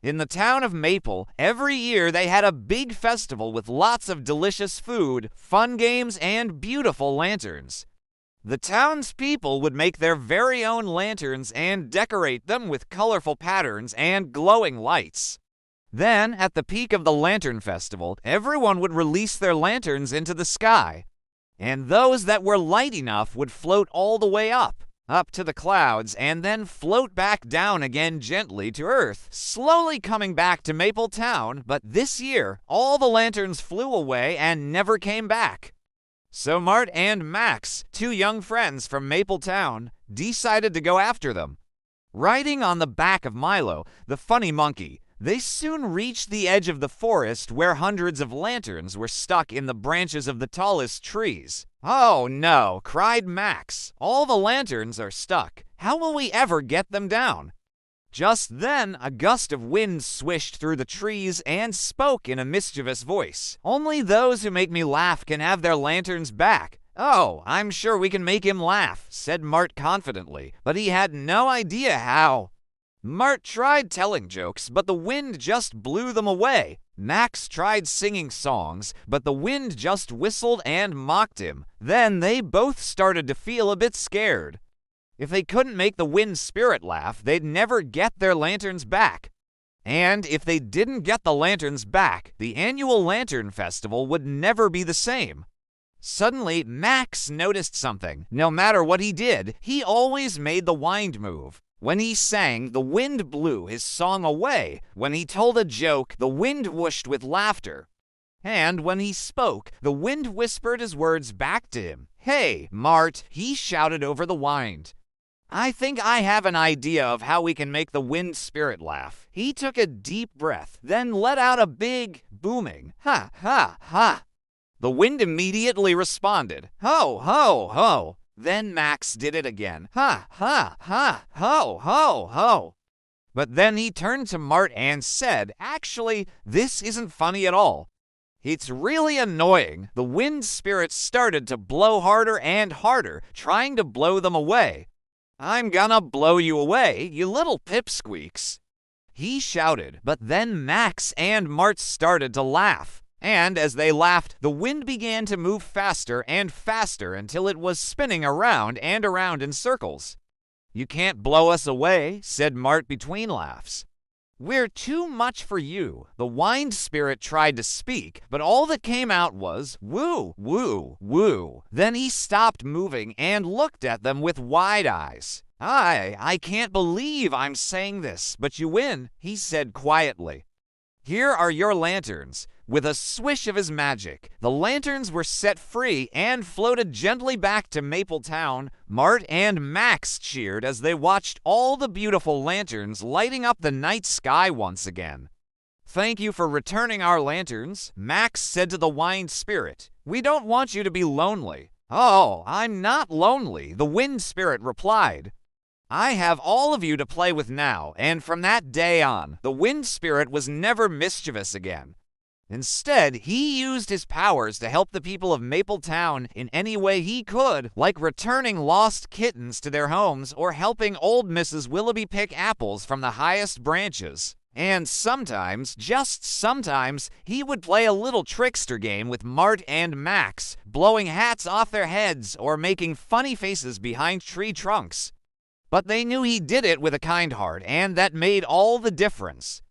In the town of Maple, every year they had a big festival with lots of delicious food, fun games, and beautiful lanterns. The townspeople would make their very own lanterns and decorate them with colorful patterns and glowing lights. Then, at the peak of the Lantern Festival, everyone would release their lanterns into the sky. And those that were light enough would float all the way up to the clouds, and then float back down again gently to Earth, slowly coming back to Maple Town. But this year, all the lanterns flew away and never came back. So Mart and Max, two young friends from Maple Town, decided to go after them. Riding on the back of Milo, the funny monkey, they soon reached the edge of the forest where hundreds of lanterns were stuck in the branches of the tallest trees. "Oh no," cried Max. "All the lanterns are stuck. How will we ever get them down?" Just then, a gust of wind swished through the trees and spoke in a mischievous voice. "Only those who make me laugh can have their lanterns back." "Oh, I'm sure we can make him laugh," said Mart confidently, but he had no idea how. Mart tried telling jokes, but the wind just blew them away. Max tried singing songs, but the wind just whistled and mocked him. Then they both started to feel a bit scared. If they couldn't make the wind spirit laugh, they'd never get their lanterns back. And if they didn't get the lanterns back, the annual Lantern Festival would never be the same. Suddenly, Max noticed something. No matter what he did, he always made the wind move. When he sang, the wind blew his song away. When he told a joke, the wind whooshed with laughter. And when he spoke, the wind whispered his words back to him. "Hey, Mart," he shouted over the wind. "I think I have an idea of how we can make the wind spirit laugh." He took a deep breath, then let out a big, booming, "Ha, ha, ha." The wind immediately responded, "Ho, ho, ho." Then Max did it again, "Ha, ha, ha, ho, ho, ho." But then he turned to Mart and said, "Actually, this isn't funny at all. It's really annoying." The wind spirits started to blow harder and harder, trying to blow them away. "I'm gonna blow you away, you little pipsqueaks," he shouted. But then Max and Mart started to laugh. And as they laughed, the wind began to move faster and faster until it was spinning around and around in circles. "You can't blow us away," said Mart between laughs. "We're too much for you." The wind spirit tried to speak, but all that came out was woo, woo, woo. Then he stopped moving and looked at them with wide eyes. I can't believe I'm saying this, but you win," he said quietly. "Here are your lanterns." With a swish of his magic, the lanterns were set free and floated gently back to Maple Town. Mart and Max cheered as they watched all the beautiful lanterns lighting up the night sky once again. "Thank you for returning our lanterns," Max said to the wind spirit. "We don't want you to be lonely." "Oh, I'm not lonely," the wind spirit replied. "I have all of you to play with now." And from that day on, the wind spirit was never mischievous again. Instead, he used his powers to help the people of Maple Town in any way he could, like returning lost kittens to their homes or helping old Mrs. Willoughby pick apples from the highest branches. And sometimes, just sometimes, he would play a little trickster game with Mart and Max, blowing hats off their heads or making funny faces behind tree trunks. But they knew he did it with a kind heart, and that made all the difference.